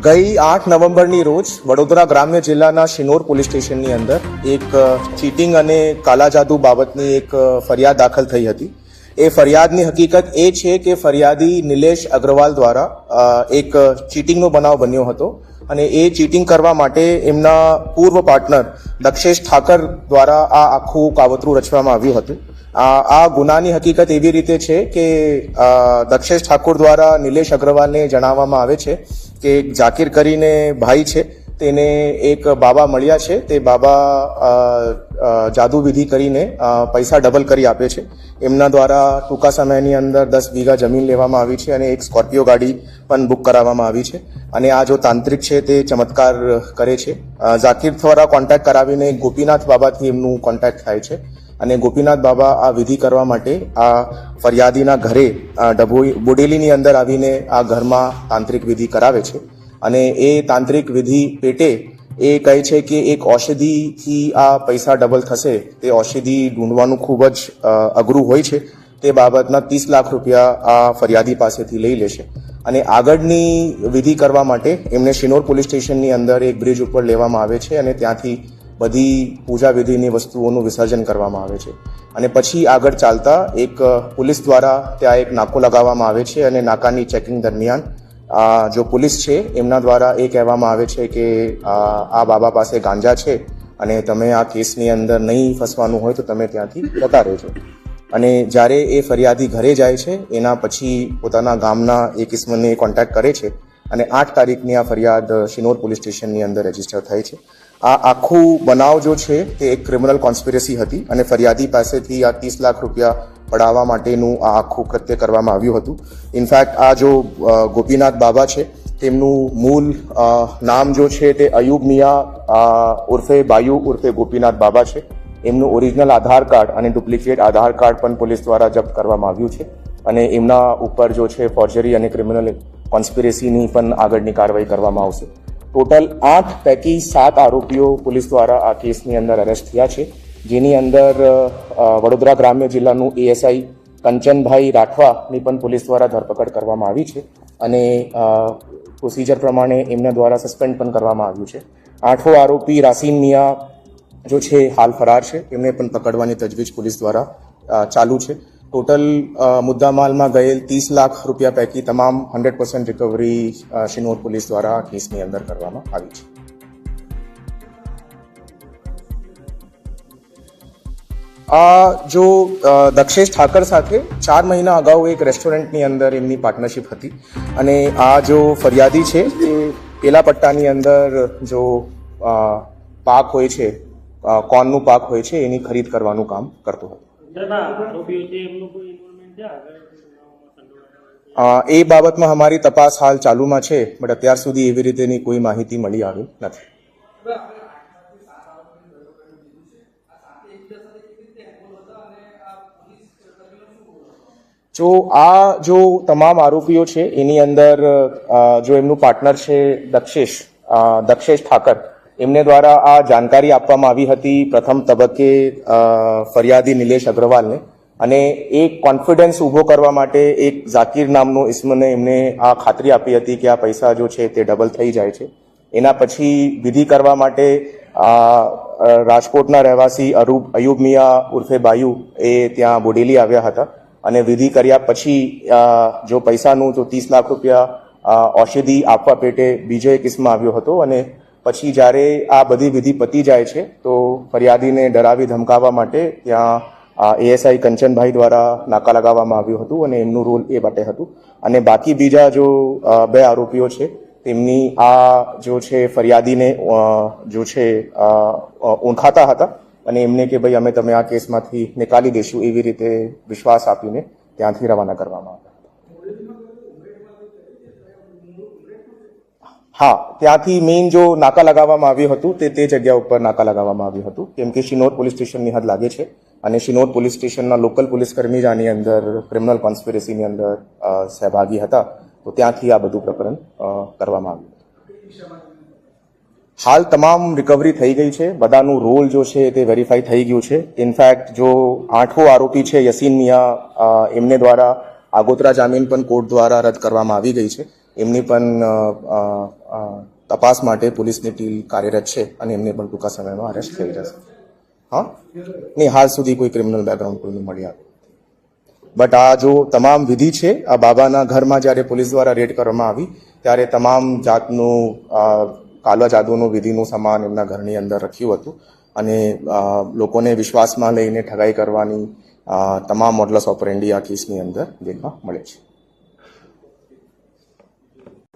ગઈ 8 નવેમ્બરની રોજ વડોદરા ગ્રામ્ય જિલ્લાના શિનોર પોલીસ સ્ટેશનની અંદર એક ચીટિંગ અને કાલા જાદુ બાબતની એક ફરિયાદ દાખલ થઈ હતી. એ ફરિયાદની હકીકત એ છે કે ફરિયાદી નિલેશ અગ્રવાલ દ્વારા એક ચીટિંગનો બનાવ બન્યો હતો અને એ ચીટિંગ કરવા માટે એમના પૂર્વ પાર્ટનર દક્ષેશ ઠાકર દ્વારા આ આખું કાવતરું રચવામાં આવ્યું હતું. આ ગુનાની હકીકત એવી રીતે છે કે દક્ષેશ ઠાકુર દ્વારા નિલેશ અગ્રવાલને જણાવવામાં આવે છે કે જાકીર કરીને ભાઈ છે, તેને એક બાબા મળ્યા છે, તે બાબા જાદુ વિધિ કરીને પૈસા ડબલ કરી આપે છે. એમના દ્વારા ટૂંકા સમયની અંદર 10 વીઘા જમીન લેવામાં આવી છે અને એક સ્કોર્પિયો ગાડી પણ બુક કરાવવામાં આવી છે. અને આ જો તાંત્રિક છે તે ચમત્કાર કરે છે. જાકીર દ્વારા કોન્ટેક્ટ કરાવીને ગોપીનાથ બાબાથી એમનું કોન્ટેક્ટ થાય છે અને ગોપીનાથ બાબા આ વિધિ કરવા માટે આ ફરિયાદીના ઘરે બોડેલીની અંદર આવીને આ ઘરમાં તાંત્રિક વિધિ કરાવે છે. અને એ તાંત્રિક વિધિ પેટે એ કહે છે કે એક ઔષધિથી આ પૈસા ડબલ થશે. તે ઔષધિ ઢૂંઢવાનું ખૂબ જ અઘરું હોય છે. તે બાબતના 30 લાખ રૂપિયા આ ફરિયાદી પાસેથી લઈ લેશે અને આગળની વિધિ કરવા માટે એમને શિનોર પોલીસ સ્ટેશનની અંદર એક બ્રિજ ઉપર લેવામાં આવે છે અને ત્યાંથી બધી પૂજા વિધિની વસ્તુઓનું વિસર્જન કરવામાં આવે છે. અને પછી આગળ ચાલતા એક પોલીસ દ્વારા ત્યાં એક નાકો લગાવવામાં આવે છે અને નાકાની ચેકિંગ દરમિયાન જો પોલીસ છે એમના દ્વારા એ કહેવામાં આવે છે કે આ બાબા પાસે ગાંજા છે અને તમે આ કેસની અંદર નહીં ફસવાનું હોય તો તમે ત્યાંથી જતા રહેજો. અને જ્યારે એ ફરિયાદી ઘરે જાય છે એના પછી પોતાના ગામના એક ઇસમને કોન્ટેક્ટ કરે છે અને 8 તારીખની આ ફરિયાદ શિનોર પોલીસ સ્ટેશનની અંદર રજીસ્ટર થાય છે. આ આખું બનાવ જો છે તે એક ક્રિમિનલ કોન્સ્પિરસી હતી અને ફરિયાદી પાસેથી આ 30 લાખ રૂપિયા પડાવવા માટેનું આ આખું કૃત્ય કરવામાં આવ્યું હતું. ઇનફેક્ટ આ જો ગોપીનાથ બાબા છે તેમનું મૂળ નામ જો છે તે અયુબ મિયા ઉર્ફે બાયુ ઉર્ફે ગોપીનાથ બાબા છે. એમનું ઓરિજિનલ આધાર કાર્ડ અને ડુપ્લિકેટ આધાર કાર્ડ પણ પોલીસ દ્વારા જપ્ત કરવામાં આવ્યું છે અને એમના ઉપર જો છે ફોર્જરી અને ક્રિમિનલ કોન્સ્પિરસીની પણ આગળની કાર્યવાહી કરવામાં આવશે. ટોટલ 8 પૈકી 7 આરોપીઓ પોલીસ દ્વારા આ કેસની અંદર અરેસ્ટ થયા છે, જેની અંદર વડોદરા ગ્રામ્ય જિલ્લાનું એએસઆઈ કંચનભાઈ રાઠવાની પણ પોલીસ દ્વારા ધરપકડ કરવામાં આવી છે અને પ્રોસિજર પ્રમાણે એમના દ્વારા સસ્પેન્ડ પણ કરવામાં આવ્યું છે. 8મો આરોપી રાસીન મિયા જો છે હાલ ફરાર છે, એમને પણ પકડવાની તજવીજ પોલીસ દ્વારા ચાલુ છે. ટોટલ મુદ્દામાલમાં ગયેલ 30 લાખ રૂપિયા પૈકી તમામ 100% રિકવરી શિનોર પોલીસ દ્વારા આ કેસની અંદર કરવામાં આવી છે. આ જો દક્ષેશ ઠાકર સાથે 4 મહિના અગાઉ એક રેસ્ટોરન્ટની અંદર એમની પાર્ટનરશિપ હતી અને આ જો ફરિયાદી છે એ પેલા પટ્ટાની અંદર જો પાક હોય છે, કોર્નનું પાક હોય છે, એની ખરીદ કરવાનું કામ કરતો હતો. એ બાબતમાં અમારી તપાસ હાલ ચાલુમાં છે, બટ અત્યાર સુધી એવી રીતેની કોઈ માહિતી મળી આવી નથી. જો તમામ આરોપીઓ છે એની અંદર જો એમનું પાર્ટનર છે દક્ષેશ ઠાકર, એમને દ્વારા આ જાણકારી આપવામાં આવી હતી પ્રથમ તબક્કે ફરિયાદી નિલેશ અગ્રવાલને અને એક કોન્ફિડન્સ ઊભો કરવા માટે એક જાકીર નામનો ઇસમને એમને આ ખાતરી આપી હતી કે આ પૈસા જો છે તે ડબલ થઈ જાય છે. એના પછી વિધિ કરવા માટે રાજકોટના રહેવાસી અયુબ મિયા ઉર્ફે બાયુ એ ત્યાં બોડેલી આવ્યા હતા અને વિધિ કર્યા પછી જો પૈસાનું તો 30 લાખ રૂપિયા ઔષધિ આપવા પેટે બીજો એક ઇસમ આવ્યો હતો અને પછી જ્યારે આ બધી વિધિ પતી જાય છે તો ફરિયાદીને ડરાવી ધમકાવવા માટે ત્યાં એએસઆઈ કંચનભાઈ દ્વારા નાકા લગાવવામાં આવ્યું હતું અને એમનું રોલ એ માટે હતું. અને બાકી બીજા જો 2 આરોપીઓ છે તેમની આ જો છે ફરિયાદીને જો છે ઓળખાતા હતા અને એમને કે ભાઈ અમે તમે આ કેસમાંથી નિકાલી દઈશું એવી રીતે વિશ્વાસ આપીને ત્યાંથી રવાના કરવામાં આવ્યા. હા, ત્યાંથી મેઇન જો નાકા લગાવવામાં આવ્યું હતું તે જગ્યા ઉપર નાકા લગાવવામાં આવ્યું હતું કેમ કે શિનોર પોલીસ સ્ટેશનની હદ લાગે છે અને શિનોર પોલીસ સ્ટેશનના લોકલ પોલીસ કર્મી જ આની અંદર ક્રિમિનલ કોન્સ્પિરસીની અંદર સહભાગી હતા, તો ત્યાંથી આ બધું પ્રકરણ કરવામાં આવ્યું. હાલ તમામ રિકવરી થઈ ગઈ છે, બધાનું રોલ જો છે તે વેરીફાઈ થઈ ગયું છે. ઇનફેક્ટ જો 8મો આરોપી છે યસીન મિયા, એમને દ્વારા આગોતરા જામીન પણ કોર્ટ દ્વારા રદ કરવામાં આવી ગઈ છે. એમની પણ તપાસ માટે પોલીસની ટીમ કાર્યરત છે અને એમને પણ ટૂંકા સમયમાં અરેસ્ટ થઈ જશે. હા, નહીં, હાલ સુધી કોઈ ક્રિમિનલ બેકગ્રાઉન્ડ કોઈનું મળી આવ્યું, બટ આ જો તમામ વિધિ છે, આ બાબાના ઘરમાં જ્યારે પોલીસ દ્વારા રેડ કરવામાં આવી ત્યારે તમામ જાતનું કાલા જાદુનું વિધિનું સામાન એમના ઘરની અંદર રાખ્યું હતું અને લોકોને વિશ્વાસમાં લઈને ઠગાઈ કરવાની તમામ મોડલસ ઓપરેન્ડી આ કેસની અંદર દેખવા મળે છે.